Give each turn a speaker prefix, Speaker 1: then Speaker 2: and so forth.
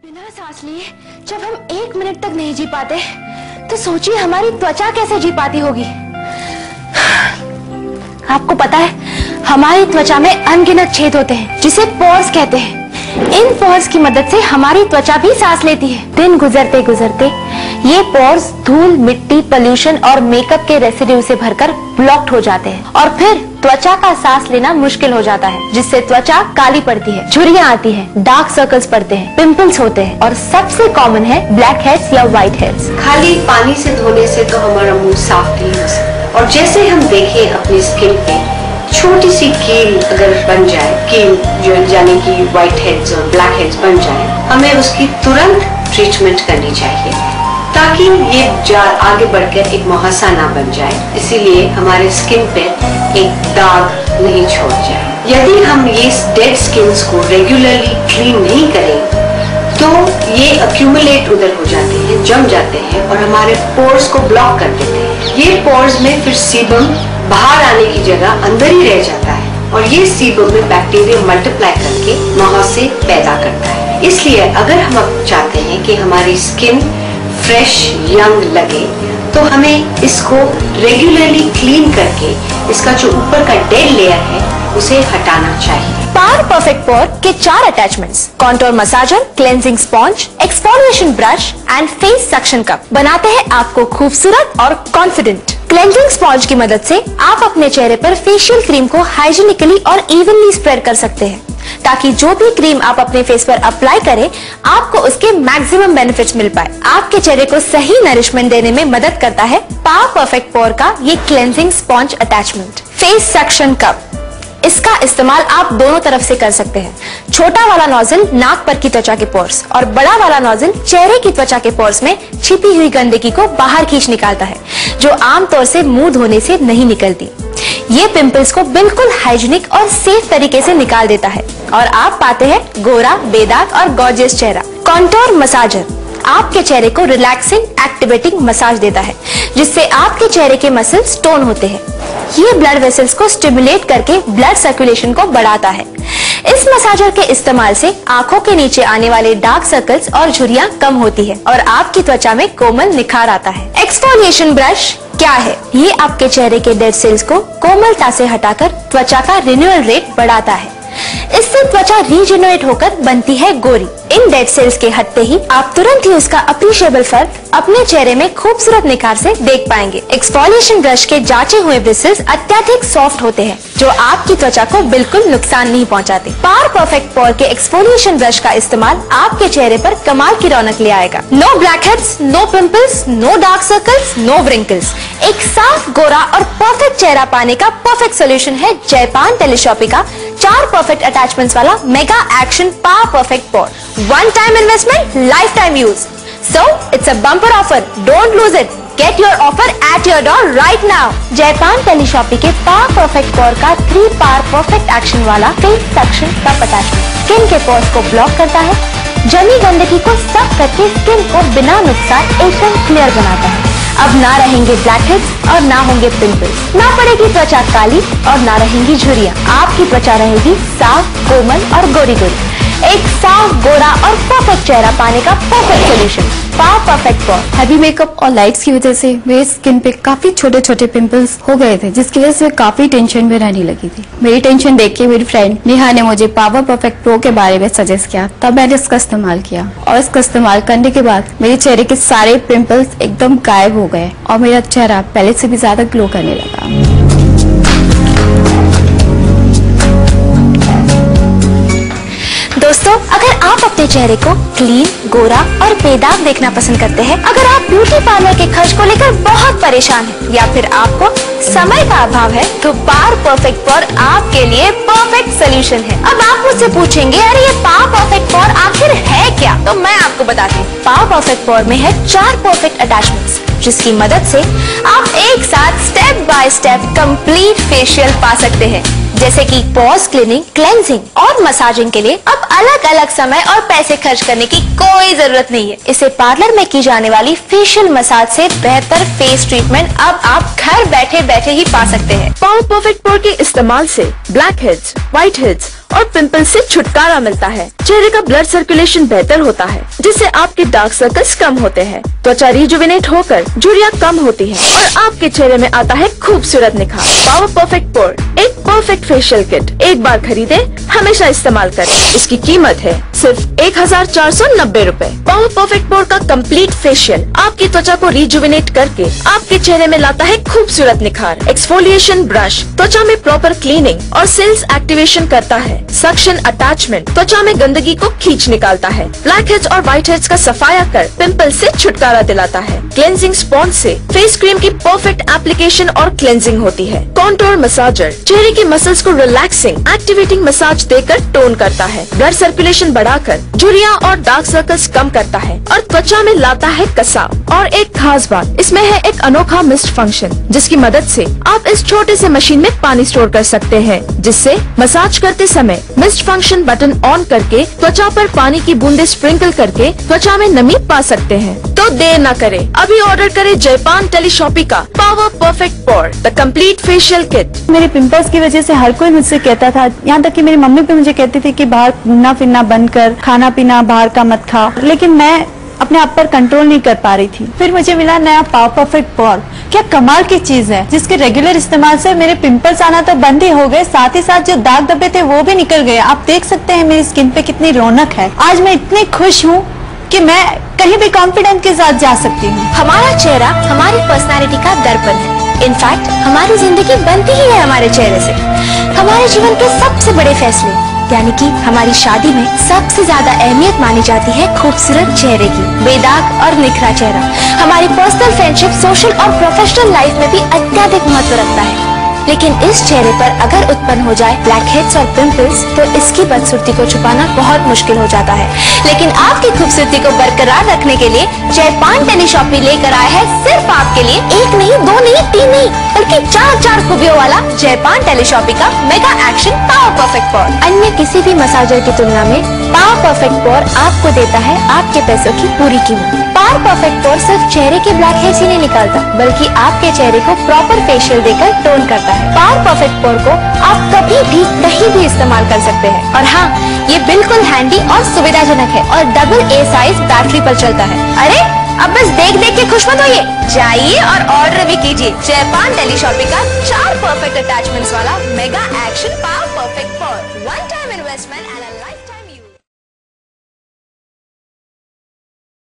Speaker 1: बिना सांस लिए जब हम 1 मिनट तक नहीं जी पाते तो सोचिए हमारी त्वचा कैसे जी पाती होगी। आपको पता है हमारी त्वचा में अनगिनत छेद होते हैं जिसे पोर्स कहते हैं। इन पोर्स की मदद से हमारी त्वचा भी सांस लेती है। दिन गुजरते गुजरते ये पोर्स धूल, मिट्टी, पोल्यूशन और मेकअप के रेसिड्यू से भरकर ब्लॉक्ड हो जाते हैं और फिर त्वचा का सांस लेना मुश्किल हो जाता है, जिससे त्वचा काली पड़ती है, झुर्रियां आती हैं, डार्क सर्कल्स पड़ते हैं, पिंपल्स होते हैं और सबसे कॉमन है ब्लैक हेड्स या व्हाइट हेड्स।
Speaker 2: खाली पानी से धोने से तो हमारा मुंह साफ नहीं हो सकता, और जैसे हम देखें अपनी स्किन पे छोटी सी कील अगर बन जाए, कील जो यानी कि व्हाइट हेड्स और ब्लैक हेड्स बन जाए, हमें उसकी तुरंत ट्रीटमेंट करनी चाहिए ताकि ये आगे बढ़कर एक मुहासा ना बन जाए, इसीलिए हमारे स्किन पे एक दाग नहीं छोड़ जाए। यदि हम ये डेड स्किन्स को रेगुलरली क्लीन नहीं करें तो ये अक्यूमुलेट उधर हो जाते हैं, जम जाते हैं और हमारे पोर्स को ब्लॉक कर देते हैं। ये पोर्स में फिर सीबम बाहर आने की जगह अंदर ही रह जाता है और ये सीबम में बैक्टीरिया मल्टीप्लाई करके मुहासे पैदा करता है। इसलिए अगर हम अब चाहते हैं कि हमारी स्किन फ्रेश यंग लगे तो हमें इसको रेगुलरली क्लीन करके इसका जो ऊपर का डेड लेयर है उसे हटाना चाहिए।
Speaker 1: पावर परफेक्ट पोर के 4 attachments contour massager, cleansing sponge, exfoliation brush and face suction cup बनाते हैं आपको खूबसूरत और कॉन्फिडेंट। क्लेंजिंग स्पॉन्ज की मदद से आप अपने चेहरे पर फेशियल क्रीम को हाइजीनिकली और इवनली स्प्रेड कर सकते हैं ताकि जो भी क्रीम आप अपने फेस पर अप्लाई करें आपको उसके मैक्सिमम बेनिफिट्स मिल पाए। आपके चेहरे को सही नरिशमेंट देने में मदद करता है पावर परफेक्ट पोर का ये cleansing sponge attachment. Face suction cup, इसका इस्तेमाल आप दोनों तरफ से कर सकते हैं। छोटा वाला नोजल नाक पर की त्वचा के पोर्स और बड़ा वाला नोजल चेहरे की त्वचा के पोर्स में छिपी हुई गंदगी को बाहर खींच निकालता है जो आमतौर से मुंह धोने से नहीं निकलती। ये पिंपल्स को बिल्कुल हाइजीनिक और सेफ तरीके से निकाल देता है और आप पाते हैं गोरा, बेदाग और गॉर्जियस चेहरा। कॉन्टोर मसाजर आपके चेहरे को रिलैक्सिंग एक्टिवेटिंग मसाज देता है जिससे आपके चेहरे के मसल्स टोन होते हैं। ये ब्लड वेसल्स को स्टिमुलेट करके ब्लड सर्कुलेशन को बढ़ाता है। इस मसाजर के इस्तेमाल से आंखों के नीचे आने वाले डार्क सर्कल्स और झुर्रियां कम होती है और आपकी त्वचा में कोमल निखार आता है। एक्सफोलिएशन ब्रश क्या है? ये आपके चेहरे के डेड सेल्स को कोमलता से हटाकर त्वचा का रिन्यूअल रेट बढ़ाता है। इससे त्वचा रीजेनरेट होकर बनती है गोरी। इन डेड सेल्स के हटते ही आप तुरंत ही उसका अप्रिशिएबल फर्क अपने चेहरे में खूबसूरत निखार से देख पाएंगे। एक्सफोलिएशन ब्रश के जांचे हुए ब्रिसल्स अत्यधिक सॉफ्ट होते हैं जो आपकी त्वचा को बिल्कुल नुकसान नहीं पहुंचाते। पावर परफेक्ट पोर के एक्सफोलिएशन ब्रश का इस्तेमाल आपके चेहरे पर कमाल की रौनक ले आएगा। No blackheads, no pimples, no dark circles, no wrinkles. एक साफ, गोरा और परफेक्ट चेहरा पाने का परफेक्ट सोल्यूशन है जयपान टेलीशॉपी का 4 परफेक्ट अटैचमेंट्स वाला mega action power perfect pour. One time investment, lifetime use. So it's a bumper offer. Don't lose it. Get your offer at your door right now. जयपान टेलीशॉपी के power perfect पोर का 3 power perfect action वाला face suction cup attachment skin के pores को block करता है, जमी गंदगी को साफ करके स्किन को बिना नुकसान एकदम क्लियर बनाता है। अब ना रहेंगे ब्लैक हेड्स और ना होंगे पिंपल्स, ना पड़ेगी त्वचा काली और ना रहेंगी झुर्रियां। आपकी त्वचा रहेगी साफ, कोमल और गोरी गोरी। एक साफ, गोरा और परफेक्ट चेहरा पाने का परफेक्ट सोल्यूशन पावर परफेक्ट पोर।
Speaker 3: हैवी मेकअप और लाइट्स की वजह से मेरे स्किन पे काफी छोटे छोटे पिंपल्स हो गए थे जिसकी वजह से मैं काफी टेंशन में रहने लगी थी। मेरी टेंशन देख के मेरी फ्रेंड नेहा ने मुझे पावर परफेक्ट प्रो के बारे में सजेस्ट किया, तब मैंने इसका इस्तेमाल किया और इसका इस्तेमाल करने के बाद मेरे चेहरे के सारे पिंपल्स एकदम गायब हो गए और मेरा चेहरा पहले से भी ज्यादा ग्लो करने लगा।
Speaker 1: दोस्तों, अगर आप अपने चेहरे को क्लीन, गोरा और बेदाग देखना पसंद करते हैं, अगर आप ब्यूटी पार्लर के खर्च को लेकर बहुत परेशान हैं या फिर आपको समय का अभाव है तो पावर परफेक्ट पोर आपके लिए परफेक्ट सोल्यूशन है। अब आप मुझसे पूछेंगे अरे ये पावर परफेक्ट पोर आखिर है क्या? तो मैं आपको बताती हूँ। पावर परफेक्ट पोर में है 4 परफेक्ट अटैचमेंट्स जिसकी मदद से आप एक साथ step by step complete facial पा सकते हैं, जैसे कि पोर्स क्लीनिंग, क्लेंजिंग और मसाजिंग के लिए अब अलग अलग समय और पैसे खर्च करने की कोई जरूरत नहीं है। इसे पार्लर में की जाने वाली फेशियल मसाज से बेहतर फेस ट्रीटमेंट अब आप घर बैठे बैठे ही पा सकते हैं।
Speaker 4: पावर परफेक्ट पोर के इस्तेमाल से ब्लैक हेड्स, व्हाइट हेड्स
Speaker 1: और पिंपल से छुटकारा मिलता है। चेहरे का ब्लड सर्कुलेशन बेहतर होता है, जिससे आपके डार्क सर्कल्स कम होते हैं, त्वचा रिजुविनेट होकर झुर्रियां कम होती है और आपके चेहरे में आता है खूबसूरत निखार। पावर परफेक्ट पोर एक परफेक्ट फेशियल किट एक बार खरीदे, हमेशा इस्तेमाल करें। इसकी कीमत है सिर्फ 1490 रूपए। पावर परफेक्ट पोर का कंप्लीट फेशियल आपकी त्वचा को रिजुविनेट करके आपके चेहरे में लाता है खूबसूरत निखार। एक्सफोलिएशन ब्रश त्वचा में प्रॉपर क्लीनिंग और सेल्स एक्टिवेशन करता है। सक्शन अटैचमेंट त्वचा में गंदगी को खींच निकालता है। ब्लैक हेड्स और व्हाइट हेड्स का सफाया कर पिंपल से छुटकारा दिलाता है। क्लेंजिंग स्पॉन्ज से फेस क्रीम की परफेक्ट एप्लीकेशन और क्लेंजिंग होती है। कॉन्टोर मसाजर चेहरे की मसल्स को रिलैक्सिंग एक्टिवेटिंग मसाज देकर टोन करता है। ब्लड सर्कुलेशन बढ़ाकर झुर्रियां और डार्क सर्कल्स कम करता है और त्वचा में लाता है कसाव। और एक खास बात इसमें है एक अनोखा मिस्ट फंक्शन, जिसकी मदद से आप इस छोटे से मशीन में पानी स्टोर कर सकते हैं, जिससे मसाज करते समय मिस्ट फंक्शन बटन ऑन करके त्वचा पर पानी की बूंदे स्प्रिंकल करके त्वचा में नमी पा सकते हैं। तो देर न करें, अभी ऑर्डर करें जयपान टेलीशॉपी का power perfect pore the complete facial kit.
Speaker 3: मेरे पिंपल्स की वजह से हर कोई मुझसे कहता था, यहाँ तक कि मेरी मम्मी भी मुझे कहती थी कि बाहर घूमना फिरना बंद कर, खाना पीना बाहर का मत खा, लेकिन मैं अपने आप पर कंट्रोल नहीं कर पा रही थी। फिर मुझे मिला नया पावर परफेक्ट पोर। क्या कमाल की चीज है, जिसके रेगुलर इस्तेमाल से मेरे पिंपल्स आना तो बंद ही हो गए, साथ ही साथ जो दाग धब्बे थे वो भी निकल गए। आप देख सकते हैं मेरी स्किन पे कितनी रौनक है। आज मैं इतनी खुश हूँ कि मैं कहीं भी कॉन्फिडेंस के साथ जा सकती हूँ।
Speaker 1: हमारा चेहरा हमारी पर्सनालिटी का दर्पण है। इनफैक्ट हमारी जिंदगी बनती ही है हमारे चेहरे से। हमारे जीवन के सबसे बड़े फैसले यानी कि हमारी शादी में सबसे ज्यादा अहमियत मानी जाती है खूबसूरत चेहरे की। बेदाग और निखरा चेहरा हमारी पर्सनल फ्रेंडशिप, सोशल और प्रोफेशनल लाइफ में भी अत्यधिक महत्व रखता है। लेकिन इस चेहरे पर अगर उत्पन्न हो जाए ब्लैक हेड्स और पिंपल्स, तो इसकी बदसूरती को छुपाना बहुत मुश्किल हो जाता है। लेकिन आपकी खूबसूरती को बरकरार रखने के लिए जयपान टेलीशॉपी लेकर आया है सिर्फ आपके लिए एक नहीं, दो नहीं, तीन नहीं, बल्कि चार खूबियों वाला जयपान टेलीशॉपी का मेगा एक्शन पावर परफेक्ट पोर। अन्य किसी भी मसाजर की तुलना में पावर परफेक्ट पोर आपको देता है आपके पैसों की पूरी कीमत। पावर परफेक्ट पोर सिर्फ चेहरे के ब्लैक हेड्स ही नहीं निकालता, बल्कि आपके चेहरे को प्रॉपर फेशियल देकर टोन करता है। पावर परफेक्ट पोर को आप कभी भी कहीं भी इस्तेमाल कर सकते हैं। और हाँ, ये बिल्कुल हैंडी और सुविधाजनक है और डबल A साइज बैटरी पर चलता है। अरे अब बस देख देख के खुश मत होइए, जाइए और ऑर्डर भी कीजिए जयपान टेलीशॉपी का 4 परफेक्ट अटैचमेंट्स वाला मेगा एक्शन पावर परफेक्ट पोर। One time investment